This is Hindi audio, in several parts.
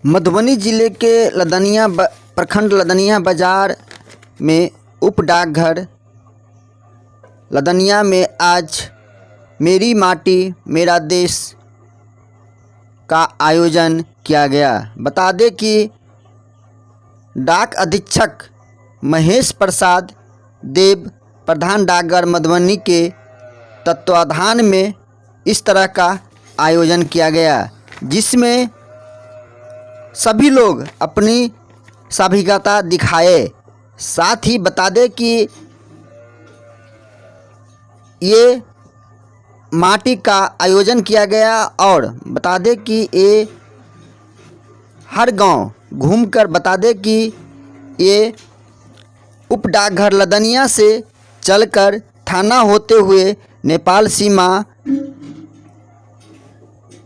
मधुबनी जिले के प्रखंड लदनिया बाजार में उप डाकघर लदनिया में आज मेरी माटी मेरा देश का आयोजन किया गया। बता दें कि डाक अधीक्षक महेश प्रसाद देव प्रधान डाकघर मधुबनी के तत्वाधान में इस तरह का आयोजन किया गया, जिसमें सभी लोग अपनी सहभागिता दिखाए। साथ ही बता दें कि ये माटी का आयोजन किया गया और बता दें कि ये हर गांव घूमकर बता दें कि ये उप डाकघर लदनिया से चलकर थाना होते हुए नेपाल सीमा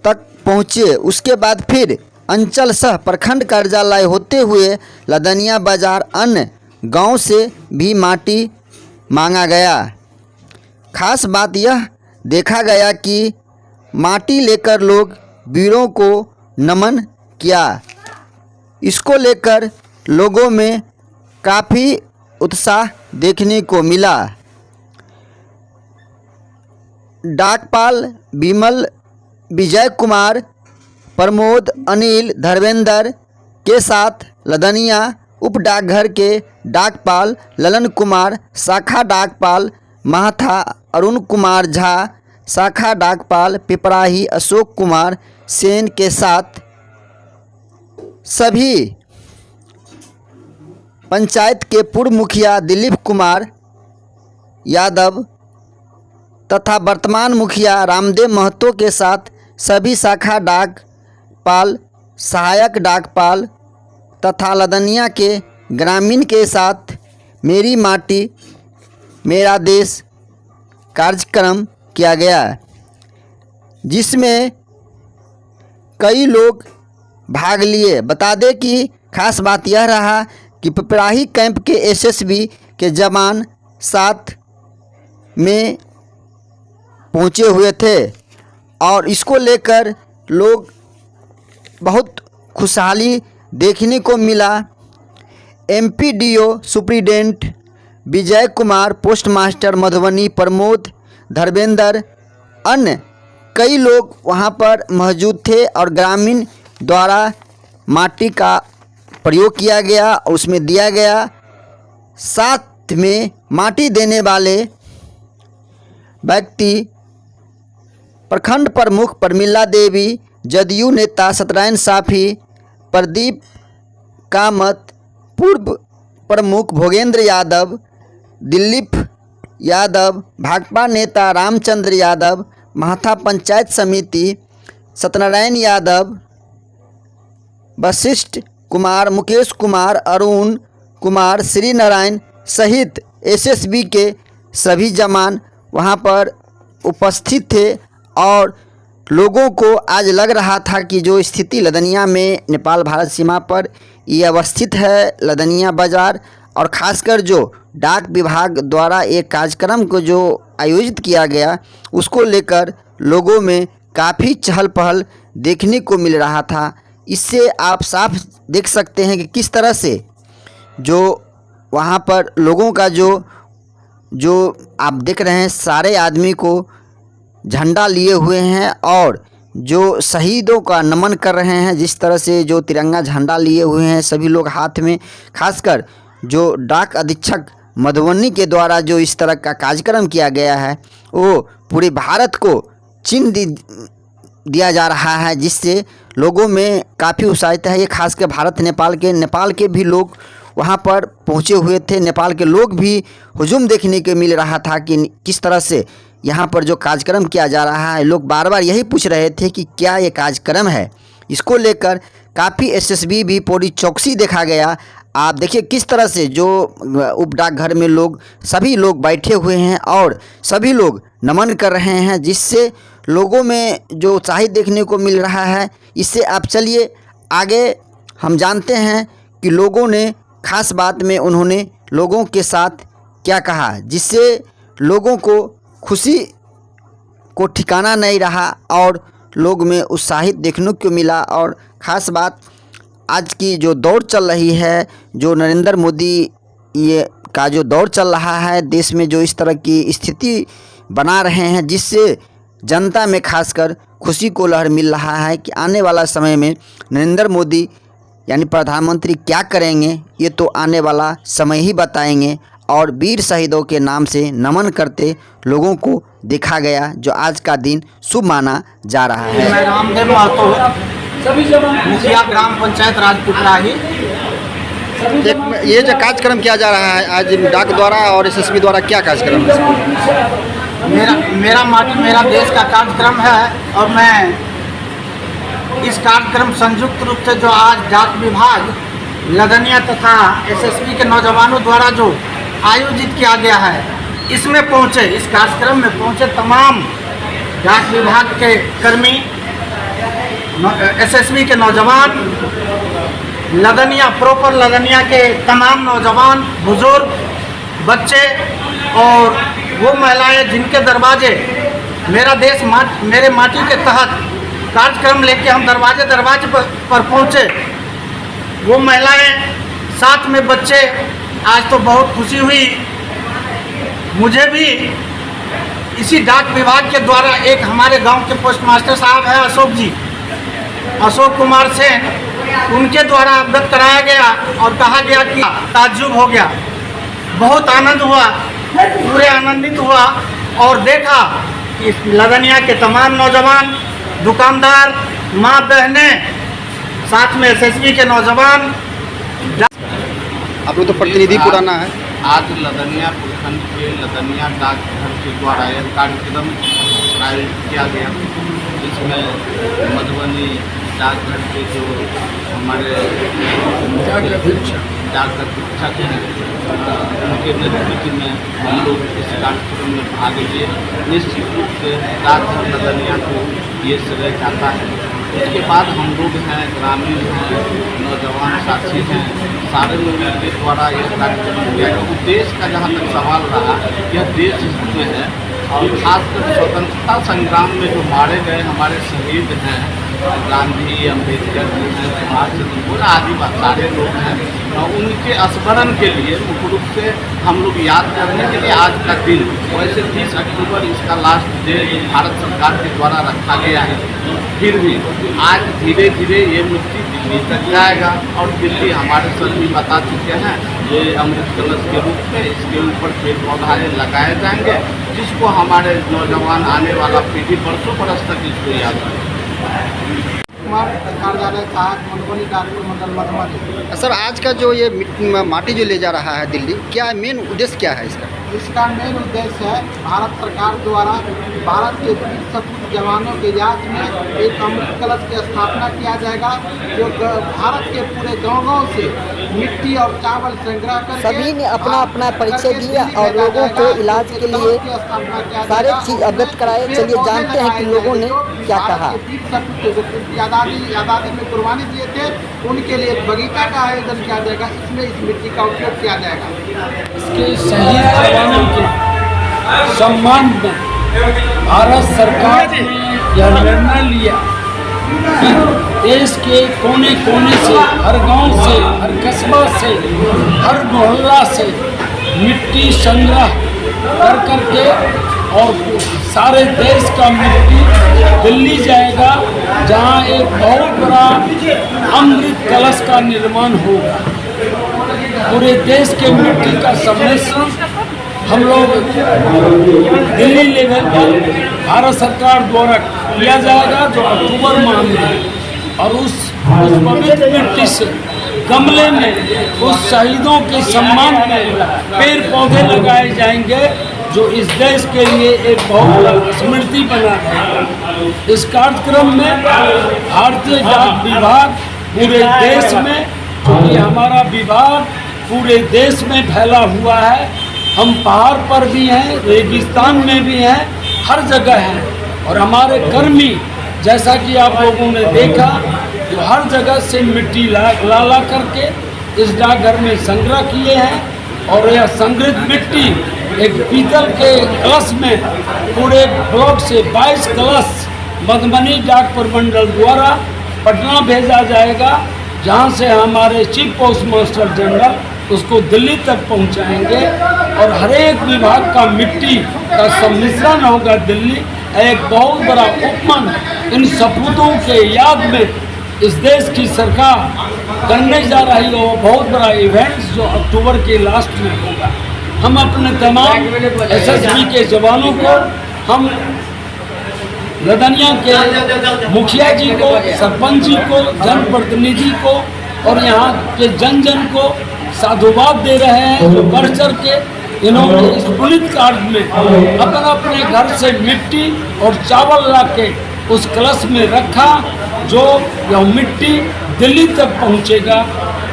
तक पहुँचे। उसके बाद फिर अंचल सह प्रखंड कार्यालय होते हुए लदनिया बाजार अन्य गांव से भी माटी मांगा गया। खास बात यह देखा गया कि माटी लेकर लोग वीरों को नमन किया। इसको लेकर लोगों में काफ़ी उत्साह देखने को मिला। डाकपाल विमल, विजय कुमार, प्रमोद, अनिल, धर्मेंद्र के साथ लदनिया उप डाकघर के डाकपाल ललन कुमार, शाखा डाकपाल महाथा अरुण कुमार झा, शाखा डाकपाल पिपराही अशोक कुमार सेन के साथ सभी पंचायत के पूर्व मुखिया दिलीप कुमार यादव तथा वर्तमान मुखिया रामदेव महतो के साथ सभी शाखा डाकपाल, सहायक डाकपाल तथा लदनिया के ग्रामीण के साथ मेरी माटी मेरा देश कार्यक्रम किया गया, जिसमें कई लोग भाग लिए। बता दें कि खास बात यह रहा कि पिपराही कैंप के एसएसबी के जवान साथ में पहुंचे हुए थे और इसको लेकर लोग बहुत खुशहाली देखने को मिला। MPDO superintendent Vijay Kumar, postmaster Madhubani Pramod, Dharmendra, अन्य कई लोग वहां पर मौजूद थे और ग्रामीण द्वारा माटी का प्रयोग किया गया और उसमें दिया गया। साथ में माटी देने वाले व्यक्ति प्रखंड प्रमुख प्रमिला देवी, जदयू नेता सत्यनारायण साफी, प्रदीप कामत, पूर्व प्रमुख भोगेंद्र यादव, दिलीप यादव, भाकपा नेता रामचंद्र यादव, महाथा पंचायत समिति सत्यनारायण यादव, वशिष्ठ कुमार, मुकेश कुमार, अरुण कुमार, श्री नारायण सहित एसएसबी के सभी जवान वहां पर उपस्थित थे और लोगों को आज लग रहा था कि जो स्थिति लदनिया में नेपाल भारत सीमा पर ये अवस्थित है लदनिया बाजार, और ख़ासकर जो डाक विभाग द्वारा एक कार्यक्रम को जो आयोजित किया गया उसको लेकर लोगों में काफ़ी चहल पहल देखने को मिल रहा था। इससे आप साफ देख सकते हैं कि किस तरह से जो वहाँ पर लोगों का जो आप देख रहे हैं सारे आदमी को झंडा लिए हुए हैं और जो शहीदों का नमन कर रहे हैं। जिस तरह से जो तिरंगा झंडा लिए हुए हैं सभी लोग हाथ में, खासकर जो डाक अधीक्षक मधुबनी के द्वारा जो इस तरह का कार्यक्रम किया गया है वो पूरे भारत को चिन्ह दिया जा रहा है, जिससे लोगों में काफ़ी उत्साहित है। ये खासकर भारत नेपाल के भी लोग वहाँ पर पहुँचे हुए थे। नेपाल के लोग भी हुजूम देखने को मिल रहा था कि किस तरह से यहाँ पर जो कार्यक्रम किया जा रहा है। लोग बार बार यही पूछ रहे थे कि क्या ये कार्यक्रम है। इसको लेकर काफ़ी एसएसबी भी पूरी चौकसी देखा गया। आप देखिए किस तरह से जो उप डाकघर में लोग सभी लोग बैठे हुए हैं और सभी लोग नमन कर रहे हैं, जिससे लोगों में जो उत्साहित देखने को मिल रहा है। इससे आप चलिए आगे हम जानते हैं कि लोगों ने खास बात में उन्होंने लोगों के साथ क्या कहा, जिससे लोगों को खुशी को ठिकाना नहीं रहा और लोग में उत्साहित देखने को मिला। और ख़ास बात आज की जो दौड़ चल रही है, जो नरेंद्र मोदी ये का जो दौर चल रहा है देश में, जो इस तरह की स्थिति बना रहे हैं जिससे जनता में खासकर खुशी को लहर मिल रहा है कि आने वाला समय में नरेंद्र मोदी यानी प्रधानमंत्री क्या करेंगे ये तो आने वाला समय ही बताएंगे। और वीर शहीदों के नाम से नमन करते लोगों को देखा गया, जो आज का दिन शुभ माना जा रहा है। मैं रामदेव महतो, मुखिया ग्राम पंचायत राजपुतराही। ये जो कार्यक्रम किया जा रहा है आज डाक द्वारा और एसएसबी द्वारा, क्या कार्यक्रम है? मेरा माटी मेरा देश का कार्यक्रम है और मैं इस कार्यक्रम संयुक्त रूप से जो आज डाक विभाग लदनिया तथा एसएसबी के नौजवानों द्वारा जो आयोजित किया गया है, इसमें पहुंचे, इस कार्यक्रम में पहुंचे तमाम डाक विभाग के कर्मी, एसएसबी के नौजवान, लदनिया प्रॉपर लदनिया के तमाम नौजवान, बुजुर्ग, बच्चे और वो महिलाएं जिनके दरवाजे मेरा देश मेरे माटी के तहत कार्यक्रम लेके हम दरवाजे पर पहुंचे, वो महिलाएं साथ में बच्चे, आज तो बहुत खुशी हुई। मुझे भी इसी डाक विभाग के द्वारा एक हमारे गांव के पोस्ट मास्टर साहब हैं अशोक जी, अशोक कुमार सेन, उनके द्वारा अवगत कराया गया और कहा गया कि ताज्जुब हो गया, बहुत आनंद हुआ, पूरे आनंदित हुआ और देखा कि लदनिया के तमाम नौजवान, दुकानदार, माँ बहनें, साथ में एसएसबी के नौजवान। आप लोग तो प्रतिनिधि पुराना है। आज लदनिया प्रखंड के लदनिया डाकघर के द्वारा यह कार्यक्रम आयोजित किया गया, जिसमें मधुबनी डाकघर के जो हमारे डाकघर शिक्षक हैं उनके नेतृत्व में हम लोग इस कार्यक्रम में भाग लिए। निश्चित रूप से डाकघर लदनिया को ये श्रेय जाता है। उसके बाद हम लोग हैं, ग्रामीण हैं, नौजवान साथी हैं, सारे लोगों के द्वारा यह कार्यक्रम किया गया। देश का जहाँ तक सवाल रहा, यह देश में है और खासकर स्वतंत्रता संग्राम में जो मारे गए हमारे शहीद हैं, गांधी, अम्बेडकर जी हैं, सुभाष चंद्र बोस आदि सारे लोग हैं, और उनके स्मरण के लिए मुख्य रूप से हम लोग याद करने के लिए आज का दिन, वैसे 30 अक्टूबर इसका लास्ट डे भारत सरकार के द्वारा रखा गया है, फिर भी आज धीरे धीरे ये मिट्टी दिल्ली तक जाएगा और दिल्ली हमारे सर भी बता चुके हैं ये अमृत कलश के रूप में इसके ऊपर पेड़ पौधे लगाए जाएंगे, जिसको हमारे नौजवान आने वाला पीढ़ी बरसों बरस तक इसको याद रखें। कार्यालय सहायक मधुबनी डाकपुर मंडल मधुबनी। सर, आज का जो ये माटी जो ले जा रहा है दिल्ली, क्या मेन उद्देश्य क्या है इसका? इसका मेन उद्देश्य है भारत सरकार द्वारा भारत के वीर सपूत जवानों के याद में एक अमृत कलश की स्थापना किया जाएगा, जो भारत के पूरे गाँव से मिट्टी और चावल संग्रह कर सभी ने अपना अपना परिचय दिया और लोगों को इलाज के लिए सारे चीज अवगत कराए। चलिए जानते हैं कि लोगों ने क्या कहा। आज़ादी में कुर्बानी दिए थे, उनके लिए एक बगीचा का आयोजन किया जाएगा, इसमें इस मिट्टी का उपयोग किया जाएगा। इसके शहीद जवानों के सम्मान में भारत सरकार ने यह निर्णय लिया कि देश के कोने कोने से, हर गांव से, हर कस्बा से, हर मोहल्ला से मिट्टी संग्रह कर करके और सारे देश का मिट्टी दिल्ली जाएगा, जहां एक बहुत बड़ा अमृत कलश का निर्माण होगा। पूरे देश के मिट्टी का सम्मिश्रण हम लोग दिल्ली लेवल पर भारत सरकार द्वारा किया जाएगा, जो अक्टूबर माह में, और उस पवित्र मिट्टी से गमले में उस शहीदों के सम्मान में पेड़ पौधे लगाए जाएंगे, जो इस देश के लिए एक बहुत स्मृति बना है। इस कार्यक्रम में भारतीय डाक विभाग पूरे देश में, क्योंकि हमारा विभाग पूरे देश में फैला हुआ है, हम पहाड़ पर भी हैं, रेगिस्तान में भी हैं, हर जगह हैं, और हमारे कर्मी जैसा कि आप लोगों ने देखा जो हर जगह से मिट्टी ला करके इस डाकघर में संग्रह किए हैं, और यह संग्रहित मिट्टी एक पीतल के कलश में पूरे ब्लॉक से 22 कलश मधुबनी डाक प्रमंडल द्वारा पटना भेजा जाएगा, जहाँ से हमारे चीफ पोस्ट मास्टर जनरल उसको दिल्ली तक पहुँचाएंगे और हर एक विभाग का मिट्टी का सम्मिश्रण होगा दिल्ली। एक बहुत बड़ा उपमन इन सपूतों के याद में इस देश की सरकार करने जा रही हो, बहुत बड़ा इवेंट्स जो अक्टूबर के लास्ट में होगा। हम अपने तमाम एसएसबी के जवानों को, हम लदनिया के मुखिया जी को, सरपंच जी को, जनप्रतिनिधि को और यहाँ के जन जन को साधुवाद दे रहे हैं जो बढ़ चढ़ के इन्होंने इस पुलिस कार्य में अपने घर से मिट्टी और चावल ला के उस कलश में रखा, जो यह मिट्टी दिल्ली तक पहुँचेगा।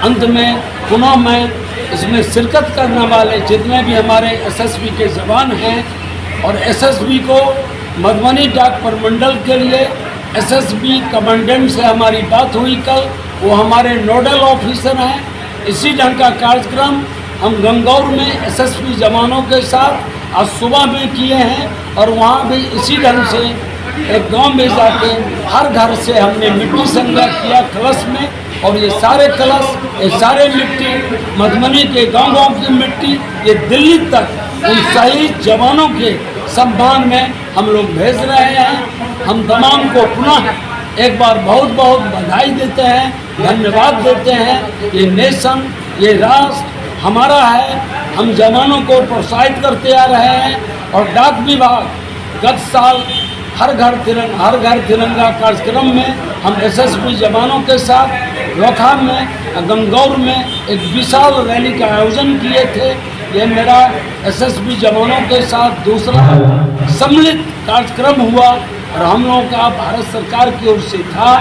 अंत में पुनः मैं इसमें शिरकत करने वाले जितने भी हमारे एसएसबी के जवान हैं और एसएसबी को मधुबनी डाक प्रमंडल के लिए एसएसबी कमांडेंट से हमारी बात हुई कल, वो हमारे नोडल ऑफिसर हैं। इसी ढंग का कार्यक्रम हम गंगौर में एसएसबी जवानों के साथ आज सुबह में किए हैं और वहाँ भी इसी ढंग से एक गांव में जाके हर घर से हमने मिट्टी संग्रह किया कलश में, और ये सारे कलश, ये सारे मिट्टी मधुबनी के गांव-गांव की मिट्टी ये दिल्ली तक उन शहीद जवानों के सम्मान में हम लोग भेज रहे हैं। हम तमाम को पुनः एक बार बहुत बहुत बधाई देते हैं, धन्यवाद देते हैं। ये नेशन, ये राष्ट्र हमारा है, हम जवानों को प्रोत्साहित करते आ रहे हैं। और डाक विभाग गत साल हर घर तिरंगा कार्यक्रम में हम एसएसबी जवानों के साथ रोहतास में, गंगौर में एक विशाल रैली का आयोजन किए थे। ये मेरा एसएसबी जवानों के साथ दूसरा सम्मिलित कार्यक्रम हुआ और हम लोगों का भारत सरकार की ओर से था,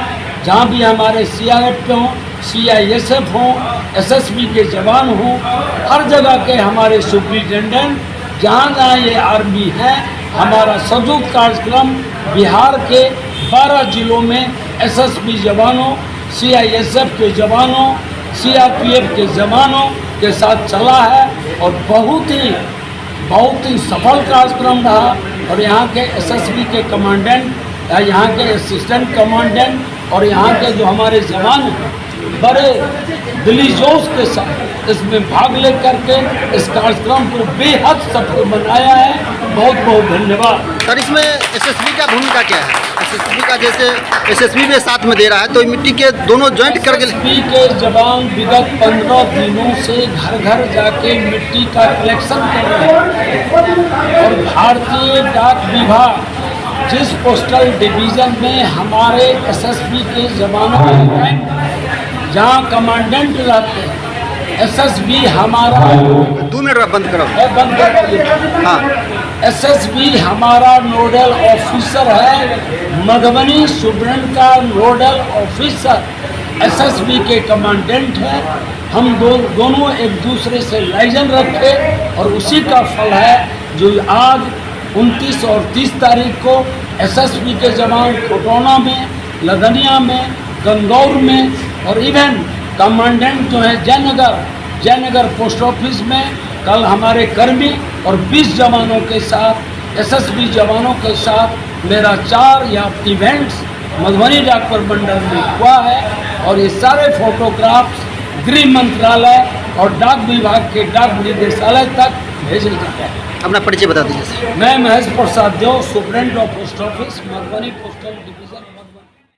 जहाँ भी हमारे सीआरएफ हों, सीआईएसएफ हों, एसएसबी के जवान हों, हर जगह के हमारे सुप्रिटेंडेंट, जहाँ जहाँ ये आर्मी है, हमारा संयुक्त कार्यक्रम बिहार के 12 जिलों में एसएसबी जवानों, सीआईएसएफ के जवानों, सीआरपीएफ के जवानों के साथ चला है और बहुत ही सफल कार्यक्रम रहा। और यहाँ के एसएसबी के कमांडेंट, यहाँ के असिस्टेंट कमांडेंट और यहाँ के जो हमारे जवान हैं, बड़े दिली जोश के साथ इसमें भाग लेकर के इस कार्यक्रम को बेहद सफल बनाया है। बहुत बहुत धन्यवाद। सर, इसमें एसएसबी का भूमिका क्या है? एसएसबी का जैसे एसएसबी में साथ में दे रहा है तो मिट्टी के दोनों जॉइंट करके एसएसबी के जवान विगत 15 दिनों से घर घर जाके मिट्टी का कलेक्शन कर रहे हैं और भारतीय डाक विभाग जिस पोस्टल डिवीज़न में हमारे एसएसबी के जवानों के जहाँ कमांडेंट रहते हैं, एसएसबी हमारा 2 मिनट बंद करो। बंद कर। हाँ, एसएसबी हमारा नोडल ऑफिसर है, मधुबनी सुब्रन का नोडल ऑफिसर एसएसबी के कमांडेंट है। हम दोनों एक दूसरे से लाइजन रखे और उसी का फल है जो आज 29 और 30 तारीख को एसएसबी के जवान कोटौना में, लदनिया में, गंगौर में और इवन कमांडेंट जो है जयनगर पोस्ट ऑफिस में कल हमारे कर्मी और 20 जवानों के साथ, एसएसबी जवानों के साथ मेरा 4 इवेंट्स मधुबनी डाक प्रमंडल में हुआ है। और ये सारे फोटोग्राफ्स गृह मंत्रालय और डाक विभाग के डाक निदेशालय तक भेजे जाते हैं। अपना परिचय बता दीजिए। मैं Mahesh Prasad Dev, superintendent of post office, Madhubani postal division, Madhubani.